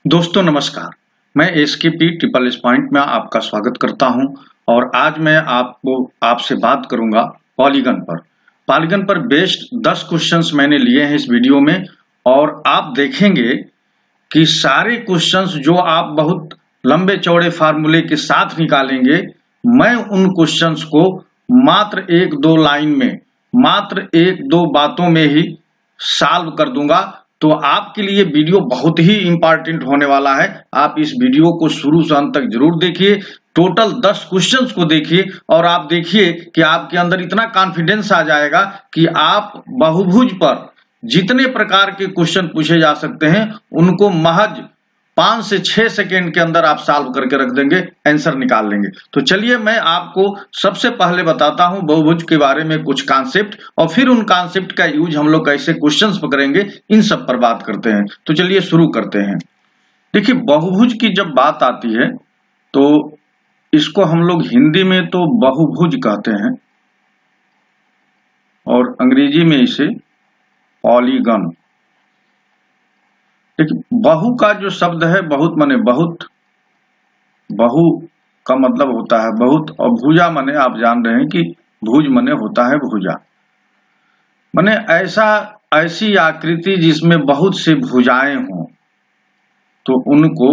दोस्तों नमस्कार, मैं एसकेपी ट्रिपल एस पॉइंट में आपका स्वागत करता हूं और आज मैं आपसे बात करूंगा पॉलीगन पर। पॉलीगन पर बेस्ड 10 क्वेश्चंस मैंने लिए हैं इस वीडियो में और आप देखेंगे कि सारे क्वेश्चंस जो आप बहुत लंबे चौड़े फार्मूले के साथ निकालेंगे, मैं उन क्वेश्चंस को मात्र 1-2 लाइन में, मात्र 1-2 बातों में ही सॉल्व कर दूंगा। तो आपके लिए वीडियो बहुत ही इंपॉर्टेंट होने वाला है। आप इस वीडियो को शुरू से अंत तक जरूर देखिए। टोटल 10 क्वेश्चंस को देखिए और आप देखिए कि आपके अंदर इतना कॉन्फिडेंस आ जाएगा कि आप बहुभुज पर जितने प्रकार के क्वेश्चन पूछे जा सकते हैं उनको महज 5 से 6 सेकेंड के अंदर आप सॉल्व करके रख देंगे, आंसर निकाल लेंगे। तो चलिए मैं आपको सबसे पहले बताता हूं बहुभुज के बारे में कुछ कॉन्सेप्ट और फिर उन कॉन्सेप्ट का यूज हम लोग कैसे क्वेश्चंस करेंगे, इन सब पर बात करते हैं। तो चलिए शुरू करते हैं। देखिए, बहुभुज की जब बात आती है तो इसको हम लोग हिंदी में तो बहुभुज कहते हैं और अंग्रेजी में इसे पॉलीगन। देखिए, बहु का जो शब्द है बहुत माने बहुत, बहु का मतलब होता है बहुत और भुजा माने आप जान रहे हैं कि भुज माने होता है भुजा, माने ऐसी आकृति जिसमें बहुत से भुजाएं हों तो उनको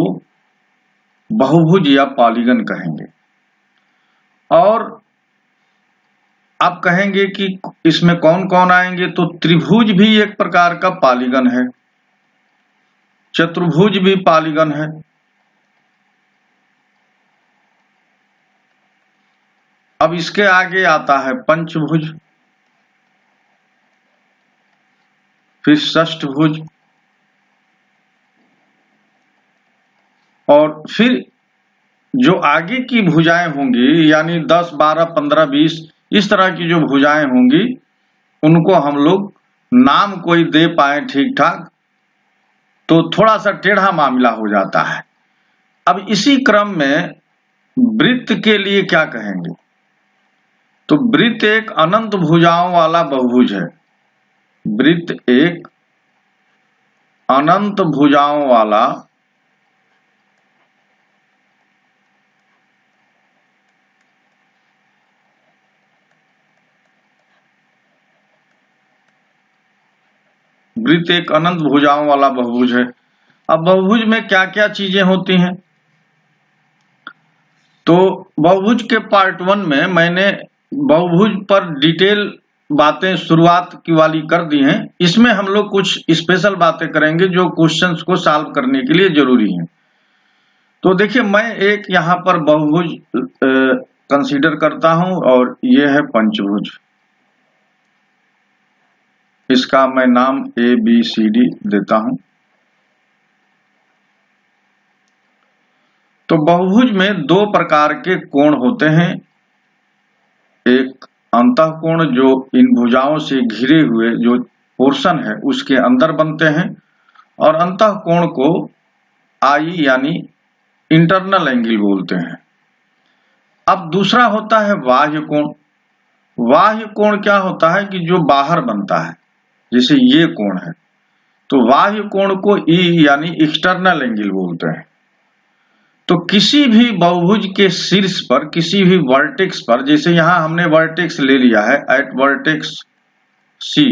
बहुभुज या पॉलीगन कहेंगे। और आप कहेंगे कि इसमें कौन कौन आएंगे, तो त्रिभुज भी एक प्रकार का पॉलीगन है, चतुर्भुज भी पॉलीगन है, अब इसके आगे आता है पंचभुज, फिर षष्ठभुज और फिर जो आगे की भुजाएं होंगी यानी 10, 12, 15, 20 इस तरह की जो भुजाएं होंगी उनको हम लोग नाम कोई दे पाए ठीक ठाक तो थोड़ा सा टेढ़ा मामला हो जाता है। अब इसी क्रम में वृत्त के लिए क्या कहेंगे, तो वृत्त एक अनंत भुजाओं वाला बहुभुज है। वृत्त एक अनंत भुजाओं वाला वृत्त एक अनंत भुजाओं वाला बहुभुज है। अब बहुभुज में क्या क्या चीजें होती हैं, तो बहुभुज के पार्ट 1 में मैंने बहुभुज पर डिटेल बातें शुरुआत की वाली कर दी हैं। इसमें हम लोग कुछ स्पेशल बातें करेंगे जो क्वेश्चंस को सॉल्व करने के लिए जरूरी हैं। तो देखिए, मैं एक यहाँ पर बहुभुज कंसीडर करता हूं और ये है पंचभुज। इसका मैं नाम ABCD देता हूं। तो बहुभुज में 2 प्रकार के कोण होते हैं, एक अंतःकोण जो इन भुजाओं से घिरे हुए जो पोर्शन है उसके अंदर बनते हैं और अंतःकोण को आई यानी इंटरनल एंगल बोलते हैं। अब दूसरा होता है बाह्य कोण। बाह्य कोण क्या होता है कि जो बाहर बनता है, जैसे ये कोण है तो बाह्य कोण को ई यानी एक्सटर्नल एंगल बोलते हैं। तो किसी भी बहुभुज के शीर्ष पर, किसी भी वर्टेक्स पर, जैसे यहां हमने वर्टेक्स ले लिया है एट वर्टेक्स सी,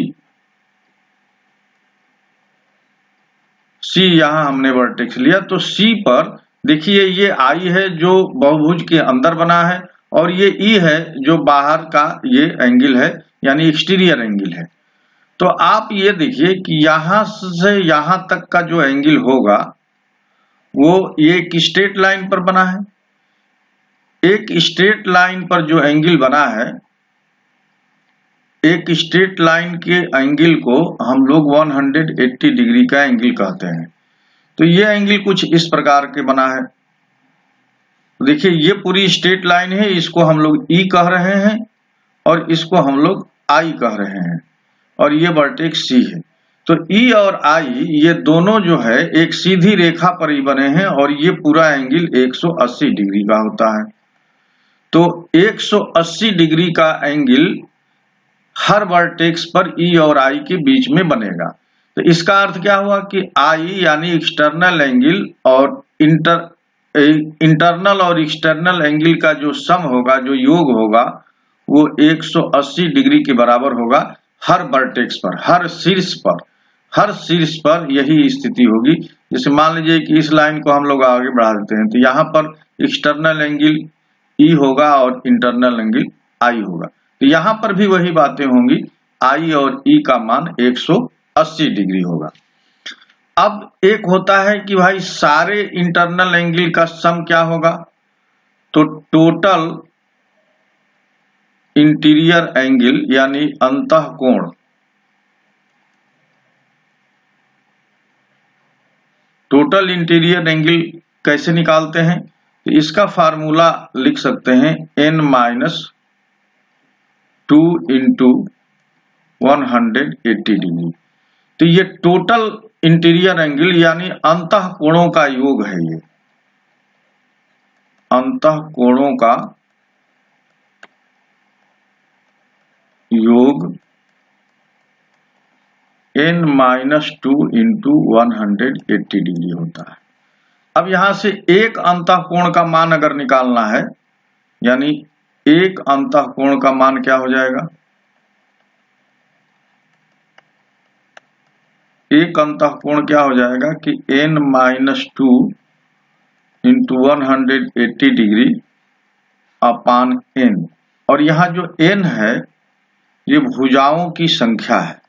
यहां हमने वर्टेक्स लिया तो सी पर देखिए ये आई है जो बहुभुज के अंदर बना है और ये ई है जो बाहर का ये एंगल है यानी एक्सटीरियर एंगल है। तो आप ये देखिए कि यहां से यहां तक का जो एंगल होगा वो ये एक स्ट्रेट लाइन पर बना है। एक स्ट्रेट लाइन पर जो एंगल बना है, एक स्ट्रेट लाइन के एंगल को हम लोग 180 डिग्री का एंगल कहते हैं। तो ये एंगल कुछ इस प्रकार के बना है। देखिए ये पूरी स्ट्रेट लाइन है, इसको हम लोग ई कह रहे हैं और इसको हम लोग आई कह रहे हैं और ये वर्टेक्स सी है। तो ई और आई ये दोनों जो है एक सीधी रेखा पर ही बने हैं और ये पूरा एंगल 180 डिग्री का होता है। तो 180 डिग्री का एंगल हर वर्टेक्स पर ई और आई के बीच में बनेगा। तो इसका अर्थ क्या हुआ कि आई यानी एक्सटर्नल एंगल और इंटरनल और एक्सटर्नल एंगल का जो सम होगा, जो योग होगा, वो 180 डिग्री के बराबर होगा हर वर्टेक्स पर, हर शीर्ष पर यही स्थिति होगी। जैसे मान लीजिए कि इस लाइन को हम लोग आगे बढ़ा देते हैं, तो यहाँ पर एक्सटर्नल एंगल ई होगा और इंटरनल एंगल आई होगा। तो यहाँ पर भी वही बातें होंगी, आई और ई का मान 180 डिग्री होगा। अब एक होता है कि भाई सारे इंटरनल एंगल का सम क्या होगा, तो टोटल इंटीरियर एंगल यानी अंतःकोण, टोटल इंटीरियर एंगल कैसे निकालते हैं, तो इसका फार्मूला लिख सकते हैं n-2 इंटू 180 डिग्री। तो ये टोटल इंटीरियर एंगल यानी अंतःकोणों का योग है, ये अंतःकोणों का योग n-2 इंटू 180 डिग्री होता है। अब यहां से एक अंतःकोण का मान अगर निकालना है, यानी एक अंतःकोण का मान क्या हो जाएगा, एक अंतःकोण क्या हो जाएगा कि n-2 इंटू 180 डिग्री अपान n, और यहाँ जो n है ये भुजाओं की संख्या है,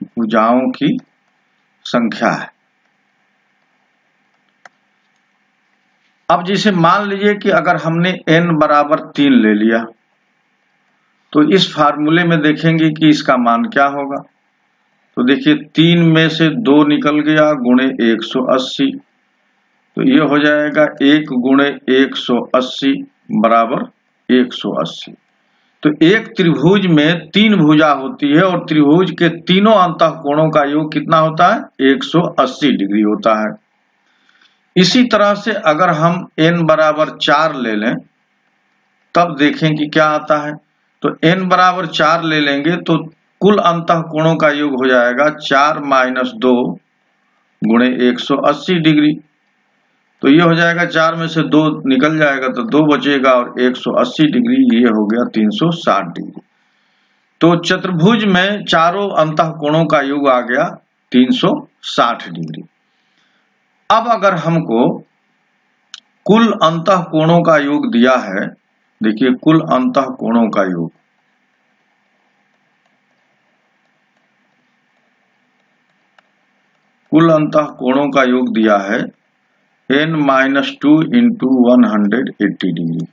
भुजाओं की संख्या है। अब जैसे मान लीजिए कि अगर हमने n बराबर 3 ले लिया, तो इस फार्मूले में देखेंगे कि इसका मान क्या होगा। तो देखिए 3 में से 2 निकल गया गुणे 180, तो ये हो जाएगा 1 गुणे 180 बराबर 180। तो एक त्रिभुज में 3 भुजा होती है और त्रिभुज के तीनों अंतःकोणों का योग कितना होता है, 180 डिग्री होता है। इसी तरह से अगर हम n बराबर 4 ले लें, तब देखें कि क्या आता है। तो n बराबर 4 ले लेंगे तो कुल अंतःकोणों का योग हो जाएगा 4 माइनस 2 गुणे 180 डिग्री। तो ये हो जाएगा 4 में से 2 निकल जाएगा तो 2 बचेगा और 180 डिग्री, ये हो गया 360 डिग्री। तो चतुर्भुज में चारों अंतःकोणों का योग आ गया 360 डिग्री। अब अगर हमको कुल अंतःकोणों का योग दिया है, देखिए कुल अंतःकोणों का योग, कुल अंतःकोणों का योग दिया है n-2 इंटू 180 डिग्री।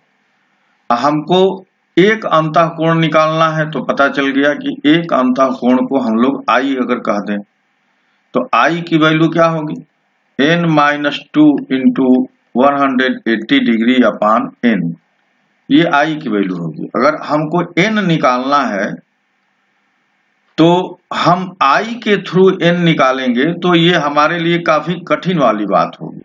हमको एक अंतःकोण निकालना है, तो पता चल गया कि एक अंतःकोण को हम लोग I अगर कह दें तो I की वैल्यू क्या होगी, n-2 इंटू 180 डिग्री अपान n, ये I की वैल्यू होगी। अगर हमको n निकालना है तो हम I के थ्रू n निकालेंगे, तो ये हमारे लिए काफी कठिन वाली बात होगी।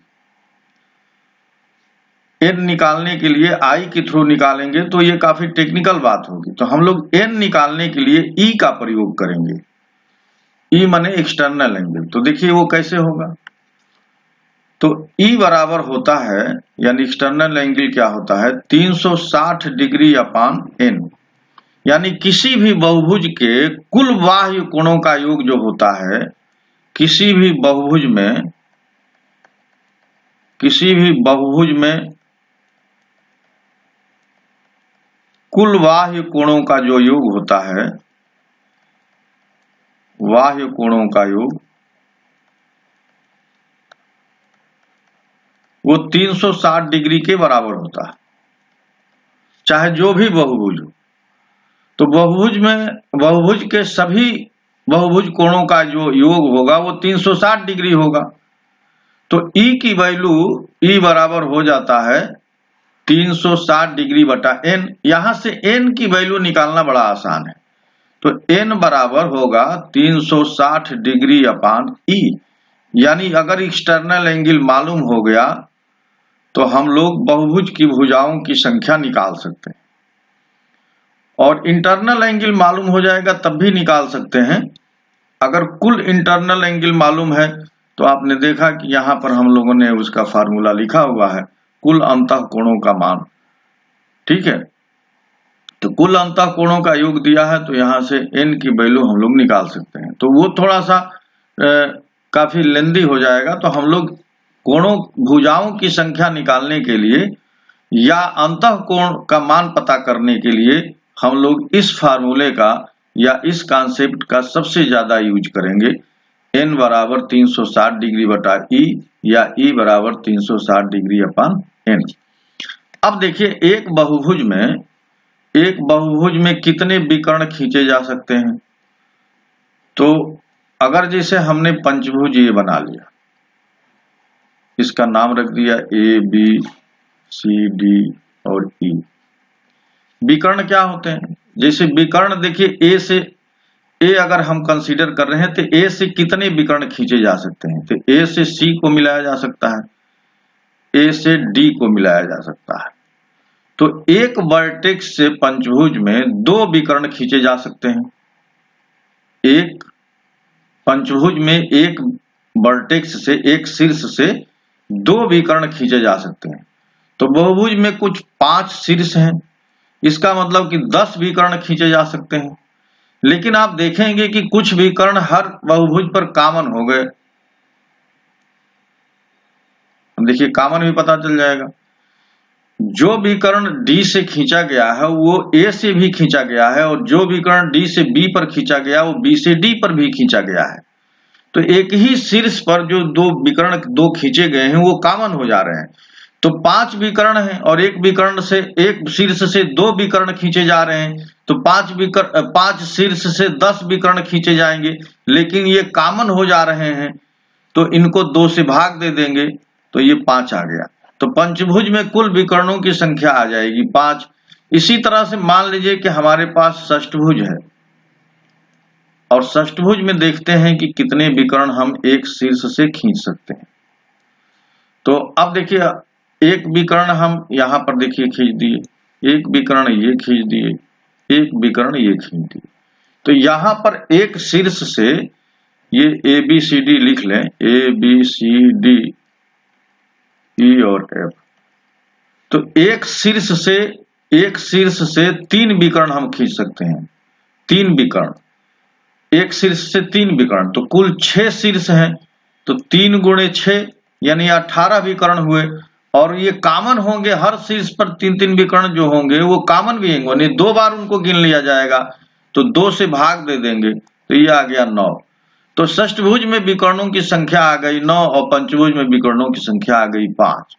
n निकालने के लिए I के थ्रू निकालेंगे तो ये काफी टेक्निकल बात होगी। तो हम लोग n निकालने के लिए E का प्रयोग करेंगे, E माने एक्सटर्नल एंगल। तो देखिए वो कैसे होगा, तो E बराबर होता है, यानी एक्सटर्नल एंगल क्या होता है, 360 डिग्री अपान n, यानी किसी भी बहुभुज के कुल बाह्य कोणों का योग जो होता है, किसी भी बहुभुज में कुल बाह्य कोणों का जो योग होता है, बाह्य कोणों का योग, वो 360 डिग्री के बराबर होता है, चाहे जो भी बहुभुज हो। तो बहुभुज के सभी बहुभुज कोणों का जो योग होगा वो 360 डिग्री होगा। तो E की वैल्यू E बराबर हो जाता है 360 डिग्री बटा n। यहां से n की वैल्यू निकालना बड़ा आसान है, तो n बराबर होगा 360 डिग्री अपान E, यानी अगर एक्सटर्नल एंगल मालूम हो गया तो हम लोग बहुभुज की भुजाओं की संख्या निकाल सकते हैं, और इंटरनल एंगल मालूम हो जाएगा तब भी निकाल सकते हैं। अगर कुल इंटरनल एंगल मालूम है तो आपने देखा कि यहाँ पर हम लोगों ने उसका फार्मूला लिखा हुआ है, कुल अंतः कोणों का मान। ठीक है, तो कुल अंतः कोणों का योग दिया है, तो यहाँ से n की वैल्यू हम लोग निकाल सकते हैं। तो वो थोड़ा सा काफी लेंदी हो जाएगा, तो हम लोग कोणों भुजाओं की संख्या निकालने के लिए या अंतः कोण का मान पता करने के लिए हम लोग इस फार्मूले का या इस कॉन्सेप्ट का सबसे ज्यादा यूज करेंगे। n बराबर 360 डिग्री बटा e या e बराबर 360 डिग्री अपान n। अब देखिए एक बहुभुज में कितने विकर्ण खींचे जा सकते हैं। तो अगर जैसे हमने पंचभुज ये बना लिया, इसका नाम रख दिया ए बी सी डी और ई। विकर्ण क्या होते हैं? जैसे विकर्ण देखिए ए अगर हम कंसीडर कर रहे हैं तो ए से कितने विकर्ण खींचे जा सकते हैं। तो ए से सी को मिलाया जा सकता है, ए से डी को मिलाया जा सकता है। तो एक वर्टेक्स से पंचभुज में 2 विकर्ण खींचे जा सकते हैं। एक पंचभुज में एक वर्टेक्स से, एक शीर्ष से 2 विकर्ण खींचे जा सकते हैं। तो बहुभुज में कुछ 5 शीर्ष हैं, इसका मतलब कि 10 विकर्ण खींचे जा सकते हैं। लेकिन आप देखेंगे कि कुछ विकर्ण हर बहुभुज पर कॉमन हो गए। देखिए कॉमन भी पता चल जाएगा। जो विकर्ण डी से खींचा गया है वो ए से भी खींचा गया है, और जो विकर्ण डी से बी पर खींचा गया वो बी से डी पर भी खींचा गया है। तो एक ही शीर्ष पर जो 2 विकर्ण 2 खींचे गए हैं वो कॉमन हो जा रहे हैं। तो 5 विकर्ण हैं और एक विकर्ण से, एक शीर्ष से 2 विकर्ण खींचे जा रहे हैं। तो 5 शीर्ष से 10 विकर्ण खींचे जाएंगे, लेकिन ये कॉमन हो जा रहे हैं तो इनको 2 से भाग दे देंगे, तो ये 5 आ गया। तो पंचभुज में कुल विकर्णों की संख्या आ जाएगी 5। इसी तरह से मान लीजिए कि हमारे पास षष्ठभुज है, और षष्ठभुज में देखते हैं कि कितने विकर्ण हम एक शीर्ष से खींच सकते हैं। तो अब देखिए एक विकर्ण हम यहाँ पर देखिए खींच दिए, एक विकर्ण ये खींच दिए, एक विकर्ण ये खींच दिए। तो यहाँ पर एक शीर्ष से ये ए बी सी डी लिख लें, ए बी सी डी ई और एफ। तो एक शीर्ष से 3 विकर्ण हम खींच सकते हैं। 3 विकर्ण, एक शीर्ष से 3 विकर्ण, तो कुल 6 शीर्ष हैं। तो 3 गुणे 6 यानी 18 विकर्ण हुए, और ये कॉमन होंगे। हर शीर्ष पर 3-3 विकर्ण जो होंगे वो कॉमन भी होंगे, 2 बार उनको गिन लिया जाएगा, तो 2 से भाग दे देंगे, तो ये आ गया 9। तो षष्ठभुज में विकर्णों की संख्या आ गई 9 और पंचभुज में विकर्णों की संख्या आ गई 5।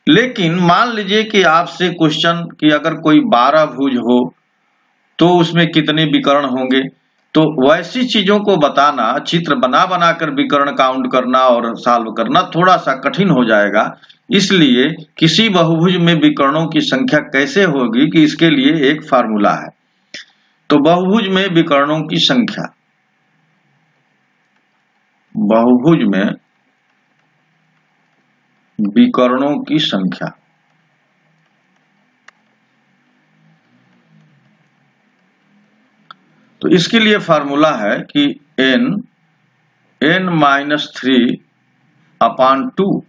लेकिन मान लीजिए कि आपसे क्वेश्चन कि अगर कोई 12 भुज हो तो उसमें कितने विकर्ण होंगे। तो वैसी चीजों को बताना, चित्र बना कर विकर्ण काउंट करना और सॉल्व करना थोड़ा सा कठिन हो जाएगा। इसलिए किसी बहुभुज में विकर्णों की संख्या कैसे होगी कि इसके लिए एक फार्मूला है। तो बहुभुज में विकर्णों की संख्या, बहुभुज में विकर्णों की संख्या, तो इसके लिए फार्मूला है कि n-3/2।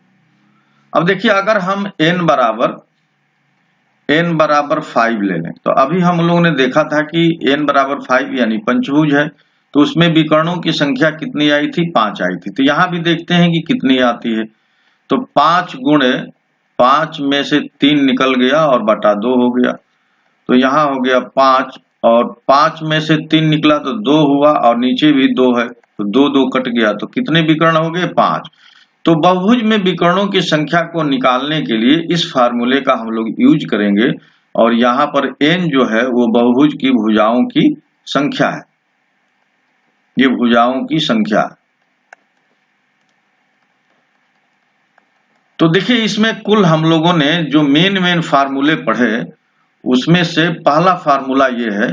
अब देखिए अगर हम n बराबर 5 ले लें, तो अभी हम लोगों ने देखा था कि n बराबर 5 यानी पंचभुज है, तो उसमें विकर्णों की संख्या कितनी आई थी? 5 आई थी। तो यहां भी देखते हैं कि कितनी आती है। तो 5 गुणे 5 में से 3 निकल गया और बटा 2 हो गया, तो यहाँ हो गया 5, और 5 में से 3 निकला तो 2 हुआ, और नीचे भी 2 है, तो 2 कट गया, तो कितने विकर्ण हो गए? 5। तो बहुभुज में विकर्णों की संख्या को निकालने के लिए इस फार्मूले का हम लोग यूज करेंगे, और यहाँ पर n जो है वो बहुभुज की भुजाओं की संख्या है, ये भुजाओं की संख्या। तो देखिए इसमें कुल हम लोगों ने जो मेन फार्मूले पढ़े उसमें से पहला फार्मूला ये है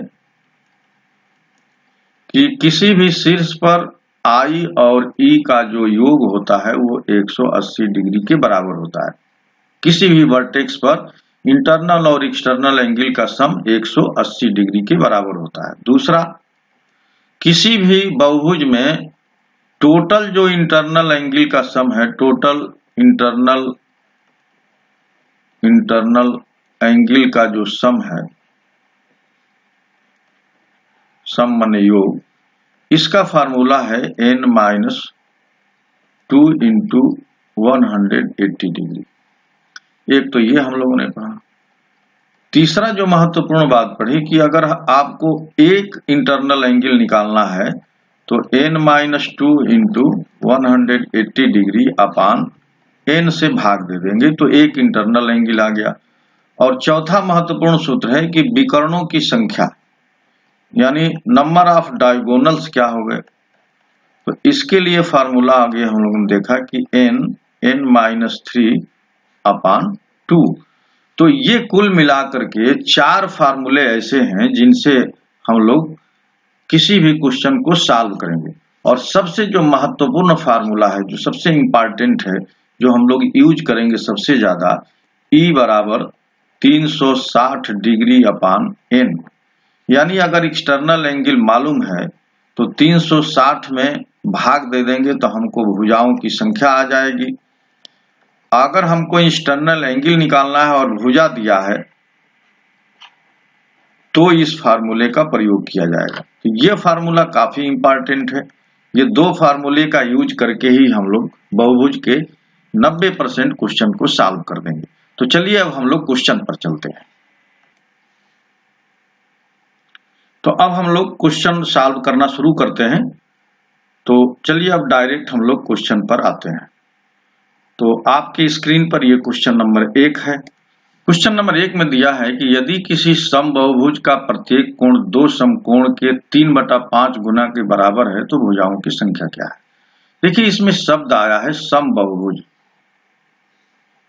कि किसी भी शीर्ष पर I और E का जो योग होता है वो 180 डिग्री के बराबर होता है। किसी भी वर्टेक्स पर इंटरनल और एक्सटर्नल एंगल का सम 180 डिग्री के बराबर होता है। दूसरा किसी भी बहुभुज में टोटल जो इंटरनल एंगल का सम है, टोटल इंटरनल एंगल का जो सम है, सम माने योग, इसका फार्मूला है n-2 इंटू 180 डिग्री। एक तो ये हम लोगों ने पढ़ा। तीसरा जो महत्वपूर्ण बात पढ़ी कि अगर आपको एक इंटरनल एंगल निकालना है तो n-2 इंटू 180 डिग्री अपान n से भाग दे देंगे तो एक इंटरनल एंगल आ गया। और चौथा महत्वपूर्ण सूत्र है कि विकर्णों की संख्या यानी नंबर ऑफ डायगोनल्स क्या हो गए, तो इसके लिए फार्मूला आगे हम लोगों ने देखा कि n-3 अपान 2। तो ये कुल मिलाकर के 4 फार्मूले ऐसे हैं जिनसे हम लोग किसी भी क्वेश्चन को सॉल्व करेंगे। और सबसे जो महत्वपूर्ण फार्मूला है, जो सबसे इंपॉर्टेंट है, जो हम लोग यूज करेंगे सबसे ज्यादा, E बराबर 360 डिग्री अपान n। यानी अगर एक्सटर्नल एंगल मालूम है तो 360 में भाग दे देंगे तो हमको भुजाओं की संख्या आ जाएगी। अगर हमको एक्सटर्नल एंगल निकालना है और भुजा दिया है तो इस फार्मूले का प्रयोग किया जाएगा। तो ये फार्मूला काफी इंपॉर्टेंट है। ये 2 फार्मूले का यूज करके ही हम लोग बहुभुज के 90% क्वेश्चन को सॉल्व कर देंगे। तो चलिए अब हम लोग क्वेश्चन पर चलते हैं। तो अब हम लोग क्वेश्चन सॉल्व करना शुरू करते हैं। तो चलिए अब डायरेक्ट हम लोग क्वेश्चन पर आते हैं। तो आपकी स्क्रीन पर ये क्वेश्चन नंबर 1 है। क्वेश्चन नंबर 1 में दिया है कि यदि किसी समबाहुभुज का प्रत्येक कोण 2 समकोण के 3/5 गुना के बराबर है तो भुजाओं की संख्या क्या है। देखिए इसमें शब्द आया है समबाहुभुज।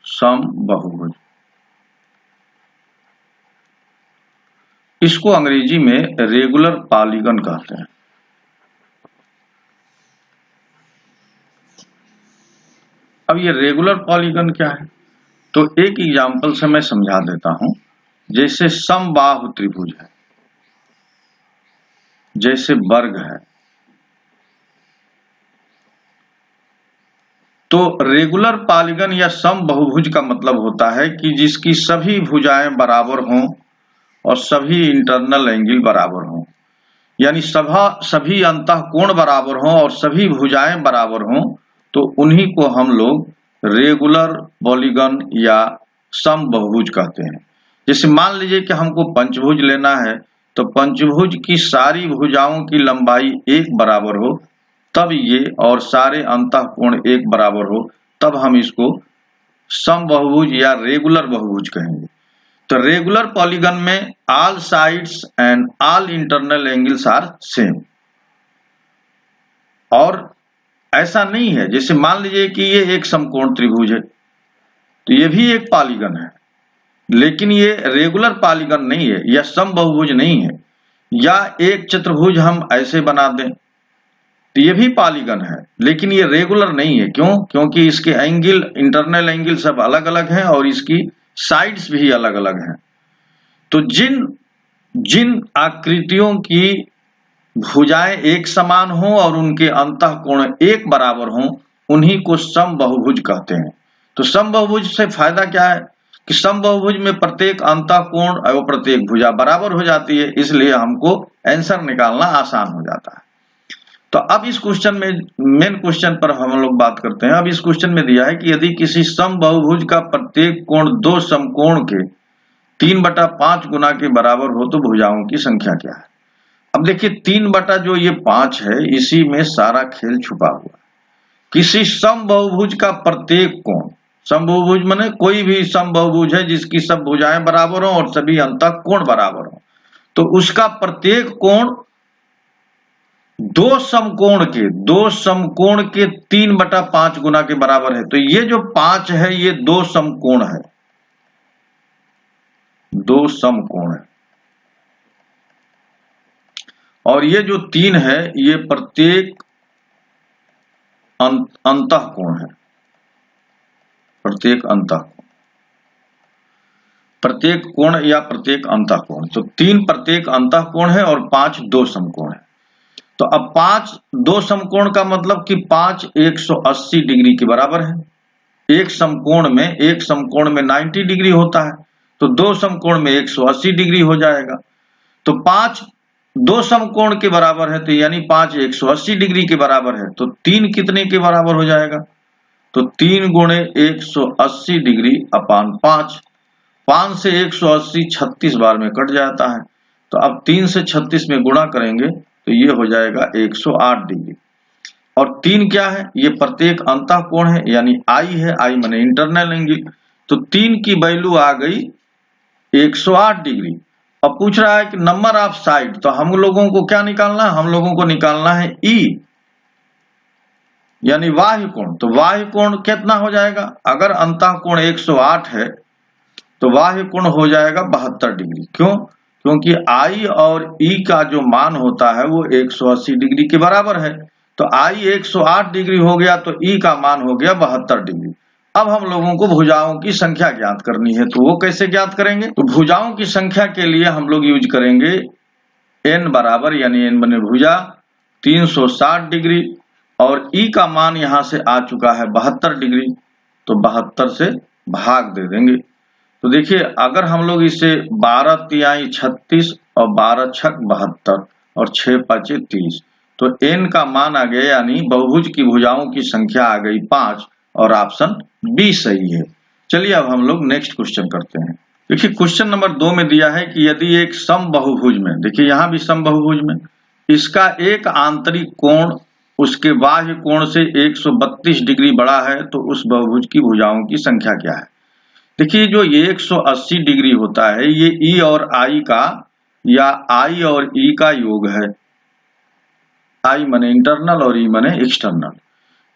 समबाहुभुज इसको अंग्रेजी में रेगुलर पॉलीगन कहते हैं। अब ये रेगुलर पॉलीगन क्या है, तो एक एग्जांपल से मैं समझा देता हूं। जैसे समबाहु त्रिभुज है, जैसे वर्ग है, तो रेगुलर पॉलीगन या समबाहुभुज का मतलब होता है कि जिसकी सभी भुजाएं बराबर हों और सभी इंटरनल एंगल बराबर हों, यानी सभी अंतःकोण बराबर हों और सभी भुजाएं बराबर हों, तो उन्हीं को हम लोग रेगुलर पॉलीगन या समबाहुभुज कहते हैं। जैसे मान लीजिए कि हमको पंचभुज लेना है, तो पंचभुज की सारी भुजाओं की लंबाई 1 बराबर हो तब ये, और सारे अंतःकोण 1 बराबर हो तब हम इसको समबाहुभुज या रेगुलर बहुभुज कहेंगे। तो रेगुलर पॉलीगन में all sides and all internal angles are same. और ऐसा नहीं है, जैसे मान लीजिए कि ये एक समकोण त्रिभुज है तो ये भी एक पॉलीगन है, लेकिन ये रेगुलर पॉलीगन नहीं है या समबाहुभुज नहीं है। या एक चतुर्भुज हम ऐसे बना दें तो ये भी पॉलीगन है, लेकिन ये रेगुलर नहीं है। क्यों? क्योंकि इसके एंगल, इंटरनल एंगल सब अलग अलग हैं और इसकी साइड्स भी अलग अलग हैं। तो जिन आकृतियों की भुजाएं एक समान हो और उनके अंतःकोण 1 बराबर हों, उन्हीं को समबाहुभुज कहते हैं। तो समबाहुभुज से फायदा क्या है कि समबाहुभुज में प्रत्येक अंतःकोण और प्रत्येक भुजा बराबर हो जाती है, इसलिए हमको आंसर निकालना आसान हो जाता है। तो अब इस क्वेश्चन में, मेन क्वेश्चन पर हम लोग बात करते हैं। अब इस क्वेश्चन में दिया है कि यदि किसी समबाहुभुज का प्रत्येक कोण 2 समकोण के 3/5 गुना के बराबर हो तो भुजाओं की संख्या क्या है। अब देखिए 3/5 है, इसी में सारा खेल छुपा हुआ है। किसी समबाहुभुज का प्रत्येक कोण, समबाहुभुज माने कोई भी समबाहुभुज है जिसकी सब भुजाएं बराबर हो और सभी अंतःकोण बराबर हो, तो उसका प्रत्येक कोण 2 समकोण के 3/5 गुना के बराबर है। तो ये जो 5 है ये 2 समकोण है, 2 समकोण है। और ये जो 3 है ये प्रत्येक अंतःकोण है, प्रत्येक अंतःकोण, प्रत्येक कोण या प्रत्येक अंतःकोण। तो 3 प्रत्येक अंतःकोण है और 5 2 समकोण है। तो अब 5 दो समकोण का मतलब कि 5 180 डिग्री के बराबर है। एक समकोण में 90 डिग्री होता है, तो दो समकोण में 180 डिग्री हो जाएगा। तो 5 दो समकोण के बराबर है, तो यानी 5 180 डिग्री के बराबर है, तो 3 कितने के बराबर हो जाएगा? तो 3 गुणे 180 डिग्री अपान 5। 5 से 180 36 बार में कट जाता है, तो अब 3 से 36 में गुणा करेंगे तो ये हो जाएगा 108 डिग्री। और 3 क्या है? ये प्रत्येक अंतःकोण है, यानी आई है, आई माने इंटरनल एंगल। तो 3 की वैल्यू आ गई 108 डिग्री। अब पूछ रहा है कि नंबर ऑफ साइड, तो हम लोगों को क्या निकालना है? हम लोगों को निकालना है ई, यानी बाह्य कोण। तो बाह्य कोण कितना हो जाएगा? अगर अंतःकोण 108 है तो बाह्य कोण हो जाएगा 72 डिग्री। क्यों? क्योंकि आई और ई का जो मान होता है वो 180 डिग्री के बराबर है। तो आई 108 डिग्री हो गया, तो ई का मान हो गया 72 डिग्री। अब हम लोगों को भुजाओं की संख्या ज्ञात करनी है, तो वो कैसे ज्ञात करेंगे? तो भुजाओं की संख्या के लिए हम लोग यूज करेंगे n बराबर, यानी n बने भुजा 360 डिग्री, और ई का मान यहां से आ चुका है 72 डिग्री, तो 72 से भाग दे देंगे। तो देखिए, अगर हम लोग इसे 12 तिहाई 36 और 12 छक 72 और 6 पांचे 30, तो n का मान आ गया, यानी बहुभुज की भुजाओं की संख्या आ गई 5, और ऑप्शन बी सही है। चलिए अब हम लोग नेक्स्ट क्वेश्चन करते हैं। देखिए, क्वेश्चन नंबर 2 में दिया है कि यदि एक समबाहुभुज में, देखिए यहां भी समबाहुभुज में, इसका एक आंतरिक कोण उसके बाह्य कोण से 132 डिग्री बड़ा है, तो उस बहुभुज की भुजाओं की संख्या क्या है? देखिए, जो ये 180 डिग्री होता है, ये ई और आई का, या आई और ई का योग है। आई माने इंटरनल और ई माने एक्सटर्नल।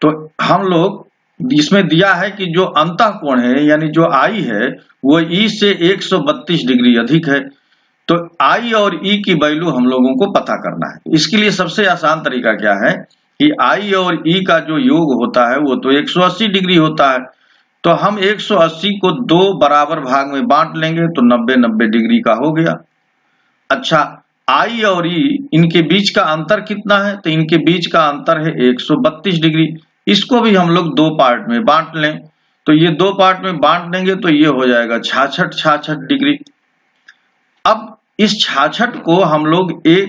तो हम लोग इसमें दिया है कि जो अंतःकोण है, यानी जो आई है, वो ई से 132 डिग्री अधिक है। तो आई और ई की वैल्यू हम लोगों को पता करना है। इसके लिए सबसे आसान तरीका क्या है कि आई और ई का जो योग होता है वो तो 180 डिग्री होता है, तो हम 180 को 2 बराबर भाग में बांट लेंगे, तो 90-90 डिग्री का हो गया। अच्छा, आई और ई, इनके बीच का अंतर कितना है? तो इनके बीच का अंतर है 132 डिग्री। इसको भी हम लोग 2 पार्ट में बांट लें, तो ये 2 पार्ट में बांट देंगे तो ये हो जाएगा 66 डिग्री। अब इस 66 को हम लोग ए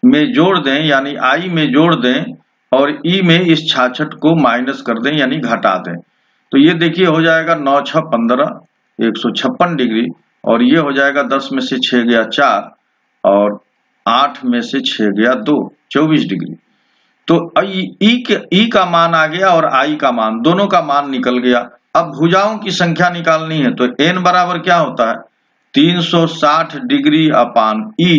में जोड़ दें, यानी आई में जोड़ दें, और ई में इस 66 को माइनस कर दें, यानी घटा दें। तो ये देखिए हो जाएगा 9 6 15, 156 डिग्री, और ये हो जाएगा 10 में से 6 गया 4, और 8 में से 6 गया 2, 24 डिग्री। तो ई का मान आ गया और आई का मान, दोनों का मान निकल गया। अब भुजाओं की संख्या निकालनी है, तो n बराबर क्या होता है? 360 डिग्री अपान ई,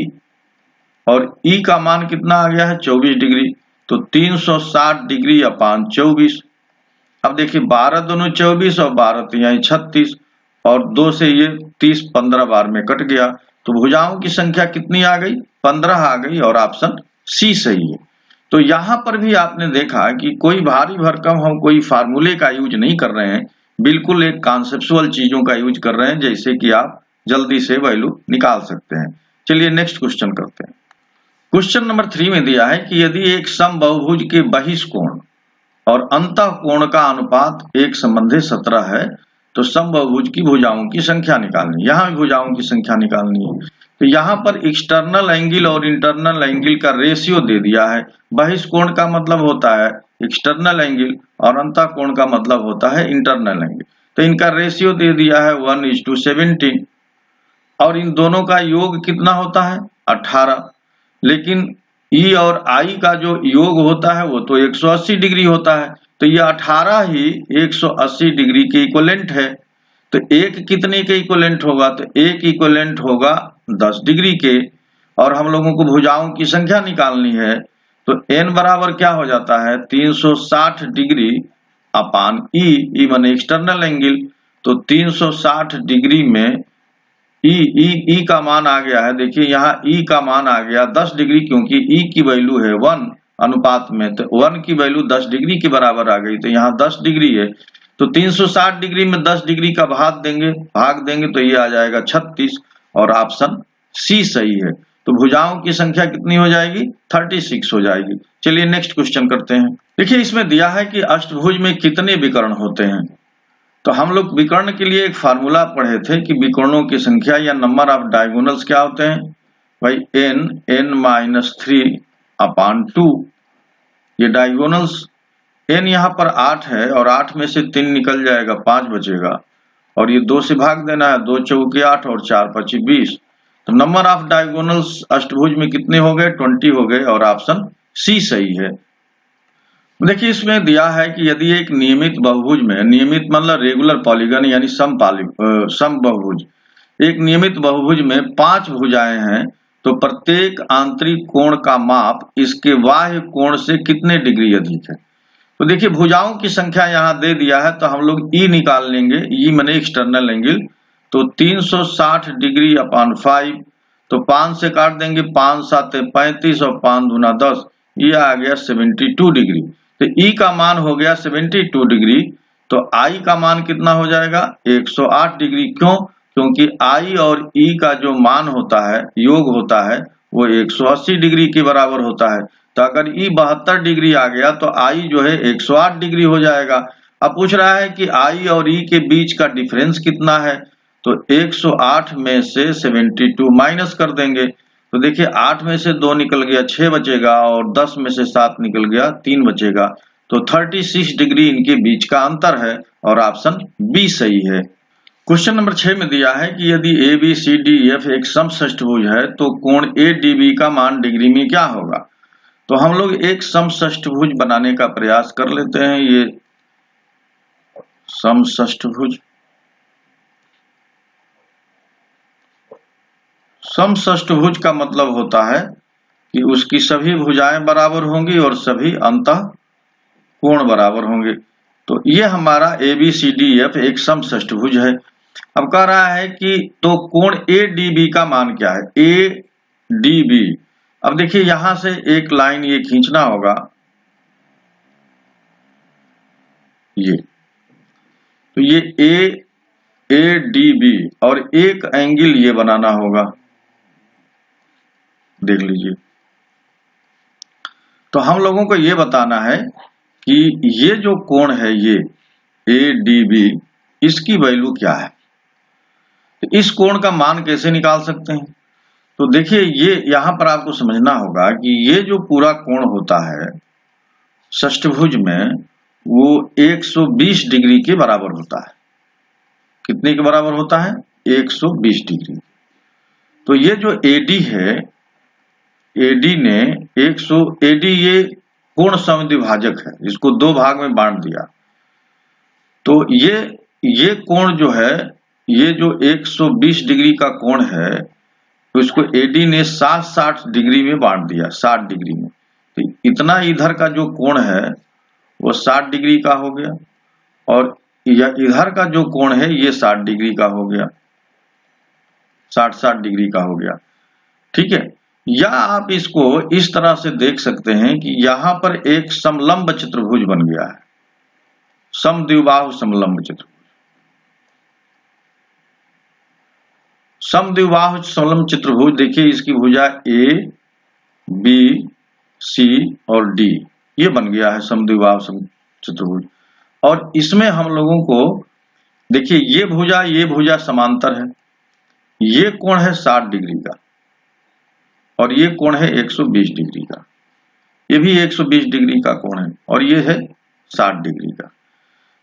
और ई का मान कितना आ गया है? 24 डिग्री। तो 360 डिग्री अपान 24। अब देखिए, 12 दोनों 24 और 12 तिहाई 36, और 2 से ये 30 15 बार में कट गया, तो भुजाओं की संख्या कितनी आ गई? 15 आ गई, और ऑप्शन सी सही है। तो यहां पर भी आपने देखा कि कोई भारी भरकम हम कोई फार्मूले का यूज नहीं कर रहे हैं, बिल्कुल एक कॉन्सेप्चुअल चीजों का यूज कर रहे हैं, जैसे कि आप जल्दी से वैल्यू निकाल सकते हैं। चलिए नेक्स्ट क्वेश्चन करते हैं। क्वेश्चन नंबर 3 में दिया है कि यदि एक समबाहुभुज के बहिष्कोण और अंतःकोण का अनुपात 1:17 है, तो समबाहुभुज की भुजाओं की संख्या निकालनी। यहाँ भी भुजाओं की संख्या निकालनी है, तो यहाँ पर एक्सटर्नल एंगल और इंटरनल एंगल का रेशियो दे दिया है। बहिष्कोण का मतलब होता है एक्सटर्नल एंगल, और अंतःकोण का मतलब होता है इंटरनल एंगल। तो इनका रेशियो दे दिया है 1:17, और इन दोनों का योग कितना होता है? 18। लेकिन ई और आई का जो योग होता है वो तो 180 डिग्री होता है, तो ये 18 ही 180 डिग्री के इक्विवेलेंट है। तो एक कितने के इक्विवेलेंट होगा? तो एक इक्विवेलेंट होगा 10 डिग्री के, और हम लोगों को भुजाओं की संख्या निकालनी है, तो n बराबर क्या हो जाता है? 360 डिग्री अपान ई माने एक्सटर्नल एंगल। तो 360 डिग्री में ई का मान आ गया है, देखिए यहाँ ई का मान आ गया 10 डिग्री, क्योंकि ई की वैल्यू है 1 अनुपात में, तो 1 की वैल्यू 10 डिग्री के बराबर आ गई, तो यहाँ 10 डिग्री है। तो 360 डिग्री में 10 डिग्री का भाग देंगे तो ये आ जाएगा 36, और ऑप्शन सी सही है। तो भुजाओं की संख्या कितनी हो जाएगी? 36 हो जाएगी। चलिए नेक्स्ट क्वेश्चन करते हैं। देखिए इसमें दिया है कि अष्टभुज में कितने विकर्ण होते हैं। तो हम लोग विकर्ण के लिए एक फार्मूला पढ़े थे कि विकर्णों की संख्या या नंबर ऑफ डायगोनल्स क्या होते हैं भाई, n-2। ये डायगोनल्स n यहाँ पर 8 है और 8 में से 3 निकल जाएगा, 5 बचेगा और ये 2 से भाग देना है, 2 चौके 8 और 4 पची 20। तो नंबर ऑफ डायगोनल्स अष्टभुज में कितने हो गए? 20 हो गए और ऑप्शन सी सही है। देखिए इसमें दिया है कि यदि एक नियमित बहुभुज में, नियमित मतलब रेगुलर पॉलीगन यानी सम बहुभुज, एक नियमित बहुभुज में 5 भुजाएं हैं तो प्रत्येक आंतरिक कोण का माप इसके बाह्य कोण से कितने डिग्री अधिक है। तो देखिए भुजाओं की संख्या यहाँ दे दिया है तो हम लोग ई निकाल लेंगे, ई माने एक्सटर्नल एंगल, तो 360 डिग्री अपॉन 5, तो 5 से काट देंगे, 5 7 35 और 5 दूना 10, ये आ गया 72 डिग्री। तो ई का मान हो गया 72 डिग्री, तो आई का मान कितना हो जाएगा? 108 डिग्री। क्यों? क्योंकि आई और ई का जो मान होता है, योग होता है, वो 180 डिग्री के बराबर होता है। तो अगर ई 72 डिग्री आ गया तो आई जो है 108 डिग्री हो जाएगा। अब पूछ रहा है कि आई और ई के बीच का डिफरेंस कितना है, तो 108 में से 72 माइनस कर देंगे, तो देखिए 8 में से 2 निकल गया, 6 बचेगा और 10 में से 7 निकल गया, 3 बचेगा। तो 36 डिग्री इनके बीच का अंतर है और ऑप्शन बी सही है। क्वेश्चन नंबर 6 में दिया है कि यदि A B C D F एक समषष्ठभुज है तो कोण ए डी बी का मान डिग्री में क्या होगा। तो हम लोग एक समषष्ठभुज बनाने का प्रयास कर लेते हैं। ये समषष्ठभुज, समषष्ठभुज का मतलब होता है कि उसकी सभी भुजाएं बराबर होंगी और सभी अंतः कोण बराबर होंगे। तो ये हमारा A B C D F एक समषष्ठभुज है। अब कह रहा है कि तो कोण ए डी बी का मान क्या है, ए डी बी। अब देखिए यहां से एक लाइन ये खींचना होगा, ये तो ये ए डी बी और एक एंगल ये बनाना होगा, देख लीजिए। तो हम लोगों को ये बताना है कि ये जो कोण है ये ए डी बी, इसकी वैल्यू क्या है। तो इस कोण का मान कैसे निकाल सकते हैं। तो देखिए ये यहां पर आपको समझना होगा कि ये जो पूरा कोण होता है षष्ठभुज में, वो 120 डिग्री के बराबर होता है। कितने के बराबर होता है? 120 डिग्री। तो ये जो एडी है, एडी ने एडी ये कोण समद्विभाजक है, इसको 2 भाग में बांट दिया। तो ये कोण जो है, ये जो 120 डिग्री का कोण है, तो इसको एडी ने 60 डिग्री में बांट दिया, 60 डिग्री में। तो इतना इधर का जो कोण है वो 60 डिग्री का हो गया और इधर का जो कोण है ये 60 डिग्री का हो गया, 60 डिग्री का हो गया। ठीक है, या आप इसको इस तरह से देख सकते हैं कि यहां पर एक समलंब चतुर्भुज बन गया है, समद्विबाहु समलंब चतुर्भुज। समद्विबाहु समलंब चतुर्भुज, देखिए इसकी भुजा ए बी सी और डी, ये बन गया है समद्विबाहु चतुर्भुज। और इसमें हम लोगों को देखिए ये भुजा समांतर है, ये कोण है 60 डिग्री का और ये कोण है 120 डिग्री का, ये भी 120 डिग्री का कोण है और ये है 60 डिग्री का।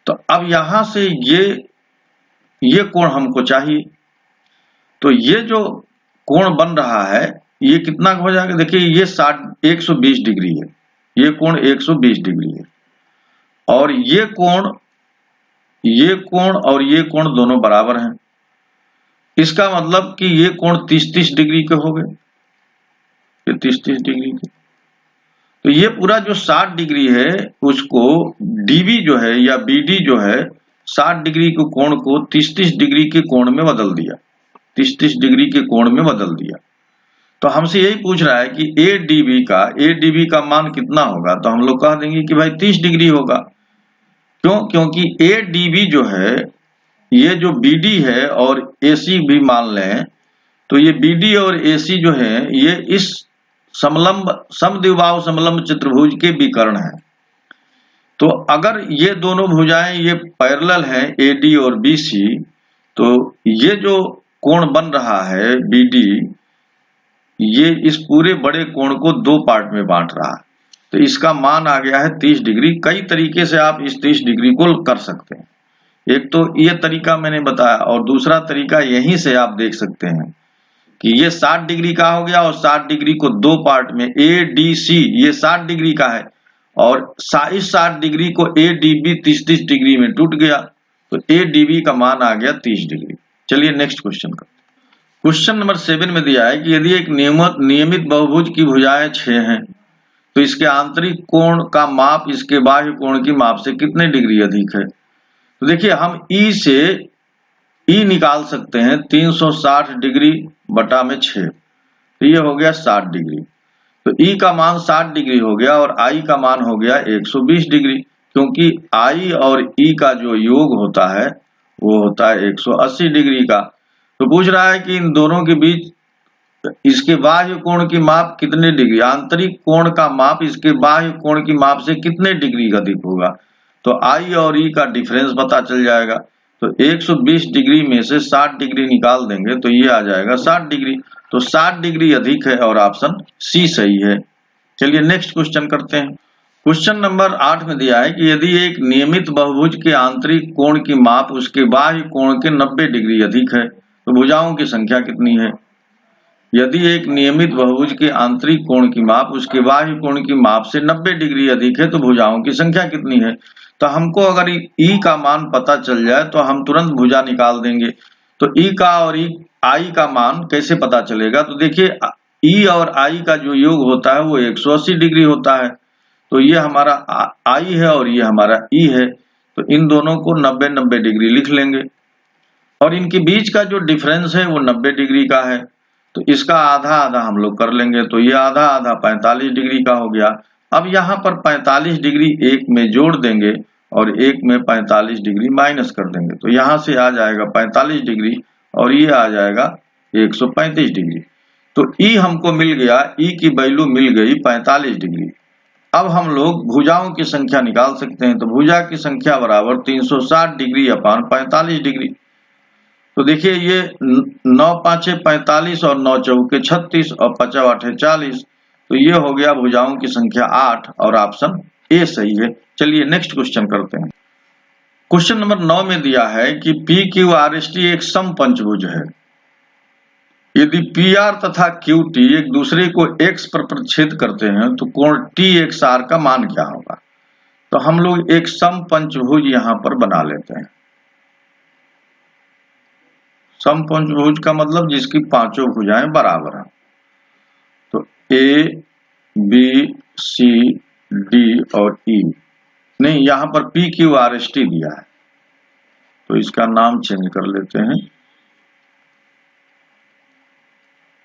तो अब यहां से ये कोण हमको चाहिए, तो ये जो कोण बन रहा है ये कितना हो जाएगा। देखिए ये 120 डिग्री है, ये कोण 120 डिग्री है और ये कोण और ये कोण दोनों बराबर हैं। इसका मतलब कि ये कोण 30-30 डिग्री के हो गए, ये 30-30 डिग्री के। तो ये पूरा जो 60 डिग्री है उसको डीबी जो है या बीडी जो है 60 डिग्री के कोण को 30-30 डिग्री के कोण में बदल दिया, 30-30 डिग्री के कोण में बदल दिया। तो हमसे यही पूछ रहा है कि ए डी बी का मान कितना होगा। तो हम लोग कह देंगे कि भाई 30 डिग्री होगा। क्यों? क्योंकि ए डी बी जो है, ये जो बी डी है और ए सी भी मान लें, तो ये BD और AC जो है ये इस समलंब समद्विबाहु समलंब चतुर्भुज के विकर्ण है। तो अगर ये दोनों भुजाएं ये पैरेलल है AD और BC, तो ये जो कोण बन रहा है BD, ये इस पूरे बड़े कोण को दो पार्ट में बांट रहा है। तो इसका मान आ गया है 30 डिग्री। कई तरीके से आप इस 30 डिग्री को कर सकते हैं। एक तो ये तरीका मैंने बताया, और दूसरा तरीका यहीं से आप देख सकते हैं कि ये 60 डिग्री का हो गया और 60 डिग्री को दो पार्ट में ADC ये 60 डिग्री का है, और इस 60 डिग्री को ADB 30 डिग्री में टूट गया, तो ADB का मान आ गया 30 डिग्री। चलिए नेक्स्ट क्वेश्चन करते हैं। क्वेश्चन नंबर 7 में दिया है कि यदि एक नियमित बहुभुज की भुजाएं 6 हैं तो इसके आंतरिक कोण का माप इसके बाह्य कोण की माप से कितने डिग्री अधिक है। तो देखिए हम E से E निकाल सकते हैं 360 डिग्री बटा में 6, तो ये हो गया 60 डिग्री। तो E का मान 60 डिग्री हो गया और I का मान हो गया 120 डिग्री, क्योंकि I और E का जो योग होता है वो होता है 180 डिग्री का। तो पूछ रहा है कि इन दोनों के बीच इसके बाह्य कोण की माप कितने डिग्री, आंतरिक कोण का माप इसके बाह्य कोण की माप से कितने डिग्री अधिक होगा। तो I और E का डिफरेंस पता चल जाएगा। तो 120 डिग्री में से 60 डिग्री निकाल देंगे तो ये आ जाएगा 60 डिग्री। तो 60 डिग्री अधिक है और ऑप्शन C सही है। चलिए नेक्स्ट क्वेश्चन करते हैं। क्वेश्चन नंबर 8 में दिया है कि यदि एक नियमित बहुभुज के आंतरिक कोण की माप उसके बाह्य कोण के 90 डिग्री अधिक है तो भुजाओं की संख्या कितनी है। यदि एक नियमित बहुभुज के आंतरिक कोण की माप उसके बाह्य कोण की माप से 90 डिग्री अधिक है तो भुजाओं की संख्या कितनी है। तो हमको अगर E का मान पता चल जाए तो हम तुरंत भुजा निकाल देंगे। तो E का और I का मान कैसे पता चलेगा। तो देखिए E और I का जो योग होता है वो 180 डिग्री होता है। तो ये हमारा I है और ये हमारा E है, तो इन दोनों को 90-90 डिग्री लिख लेंगे, और इनके बीच का जो डिफरेंस है वो 90 डिग्री का है। तो इसका आधा आधा हम लोग कर लेंगे, तो ये आधा आधा 45 डिग्री का हो गया। अब यहाँ पर 45 डिग्री एक में जोड़ देंगे और एक में 45 डिग्री माइनस कर देंगे, तो यहाँ से आ जाएगा 45 डिग्री और ये आ जाएगा 135 डिग्री। तो E हमको मिल गया, E की वैल्यू मिल गई 45 डिग्री। अब हम लोग भुजाओं की संख्या निकाल सकते हैं। तो भुजा की संख्या बराबर 360 डिग्री अपान 45 डिग्री। तो देखिए ये 9 5 45 और 9 4 36 और 5 8 40, तो ये हो गया भुजाओं की संख्या 8 और ऑप्शन ए सही है। चलिए नेक्स्ट क्वेश्चन करते हैं। क्वेश्चन नंबर 9 में दिया है कि PQRST एक सम पंचभुज है। यदि PR तथा QT एक दूसरे को X पर प्रतिच्छेद करते हैं तो कोण TXR का मान क्या होगा। तो हम लोग एक सम पंचभुज यहाँ पर बना लेते हैं। सम पंचभुज का मतलब जिसकी पांचों भुजाएं बराबर हैं। तो A, B, C, D और E, नहीं यहाँ पर PQRST दिया है तो इसका नाम चेंज कर लेते हैं,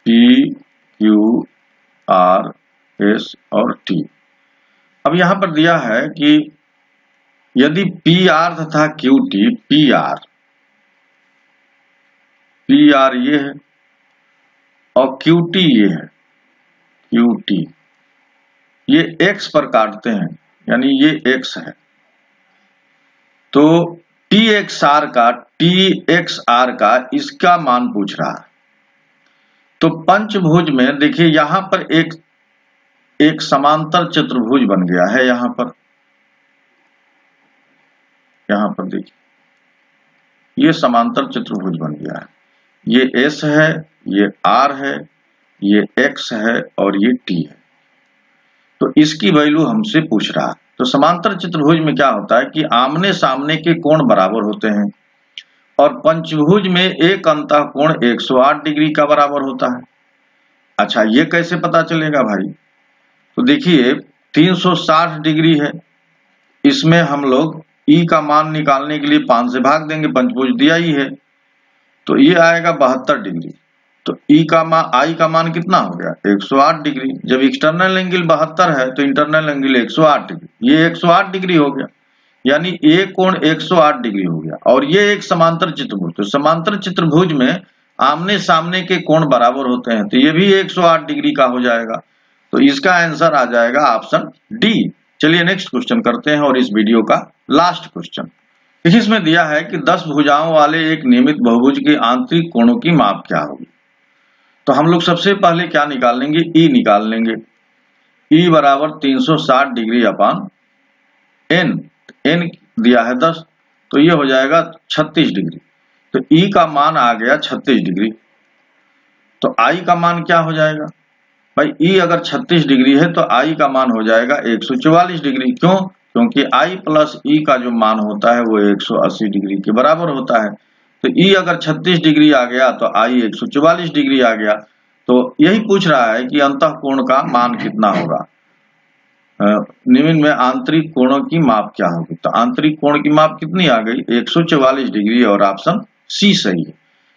PQRS और T। अब यहाँ पर दिया है कि यदि PR तथा QT, PR ये है और QT ये है, QT ये X पर काटते हैं, यानी ये X है, तो TXR का इसका मान पूछ रहा है। तो पंचभुज में देखिए यहां पर एक समांतर चतुर्भुज बन गया है। यहां पर देखिए ये समांतर चतुर्भुज बन गया है। ये S है, ये R है, ये X है और ये T है। तो इसकी वैल्यू हमसे पूछ रहा है। तो समांतर चतुर्भुज में क्या होता है कि आमने सामने के कोण बराबर होते हैं और पंचभुज में एक अंतः कोण 108 डिग्री का बराबर होता है। अच्छा ये कैसे पता चलेगा भाई। तो देखिए 360 डिग्री है, इसमें हम लोग E का मान निकालने के लिए 5 से भाग देंगे, पंचभुज दिया ही है, तो ये आएगा 72 डिग्री। तो I का मान कितना हो गया 108 डिग्री। जब एक्सटर्नल एंगल 72 है तो इंटरनल एंगल 108 डिग्री, ये 108 डिग्री हो गया, यानी एक कोण 108 डिग्री हो गया। और ये एक समांतर चतुर्भुज, तो समांतर चतुर्भुज में आमने सामने के कोण बराबर होते हैं, तो ये भी 108 डिग्री का हो जाएगा। तो इसका आंसर आ जाएगा ऑप्शन डी। चलिए नेक्स्ट क्वेश्चन करते हैं और इस वीडियो का लास्ट क्वेश्चन। इसमें दिया है कि 10 भुजाओं वाले एक नियमित बहुभुज के आंतरिक कोणों की माप क्या होगी। तो हम लोग सबसे पहले क्या निकाल लेंगे, ई निकाल लेंगे। ई बराबर 360 डिग्री अपान एन, एन दिया है 10, तो ये हो जाएगा 36 डिग्री। तो ई का मान आ गया 36 डिग्री। तो आई का मान क्या हो जाएगा भाई, ई अगर 36 डिग्री है तो आई का मान हो जाएगा 144 डिग्री। क्यों? क्योंकि आई प्लस ई का जो मान होता है वो 180 डिग्री के बराबर होता है। तो ई अगर 36 डिग्री आ गया तो आई 144 डिग्री आ गया। तो यही पूछ रहा है कि अंतः कोण का मान कितना होगा, निम्न में आंतरिक कोणों की माप क्या होगी। तो आंतरिक कोण की माप कितनी आ गई, 144 डिग्री, और ऑप्शन सी सही है।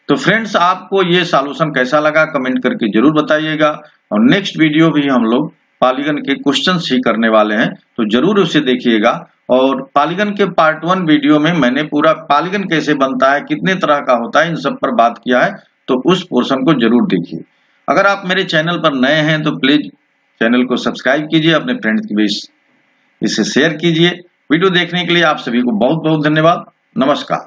तो फ्रेंड्स, आपको ये सॉल्यूशन कैसा लगा कमेंट करके जरूर बताइएगा। और नेक्स्ट वीडियो भी हम लोग पॉलीगन के क्वेश्चंस ही करने वाले हैं, तो जरूर उसे देखिएगा। और पॉलीगन के पार्ट 1 वीडियो में मैंने पूरा पॉलीगन कैसे बनता है, कितने तरह का होता है, इन सब पर बात किया है, तो उस पोर्शन को जरूर देखिए। अगर आप मेरे चैनल पर नए हैं तो प्लीज चैनल को सब्सक्राइब कीजिए, अपने फ्रेंड्स के बीच इसे शेयर कीजिए। वीडियो देखने के लिए आप सभी को बहुत बहुत धन्यवाद। नमस्कार।